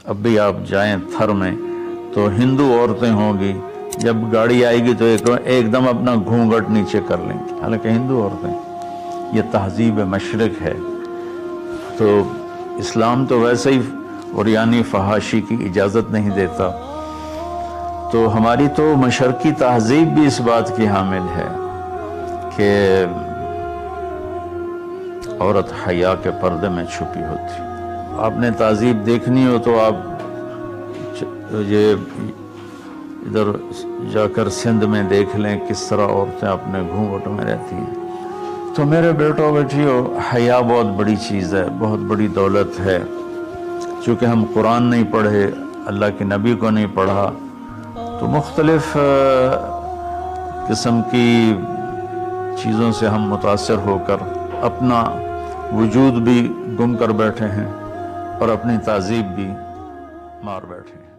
اب بھی آپ جائیں تھر میں تو ہندو عورتیں ہوں گی، جب گاڑی آئے گی تو ایک دم اپنا گھونگھٹ نیچے کر لیں گی، حالانکہ ہندو عورتیں۔ یہ تہذیب مشرق ہے۔ تو اسلام تو ویسے ہی عریانی فحاشی کی اجازت نہیں دیتا، تو ہماری تو مشرقی تہذیب بھی اس بات کی حامل ہے کہ عورت حیا کے پردے میں چھپی ہوتی۔ آپ نے تہذیب دیکھنی ہو تو آپ یہ ادھر جا کر سندھ میں دیکھ لیں کس طرح عورتیں اپنے گھونگھٹ میں رہتی ہیں۔ تو میرے بیٹوں بیٹیوں، حیا بہت بڑی چیز ہے، بہت بڑی دولت ہے۔ چونکہ ہم قرآن نہیں پڑھے، اللہ کے نبی کو نہیں پڑھا، تو مختلف قسم کی چیزوں سے ہم متاثر ہو کر اپنا وجود بھی گم کر بیٹھے ہیں اور اپنی تہذیب بھی مار بیٹھے ہیں۔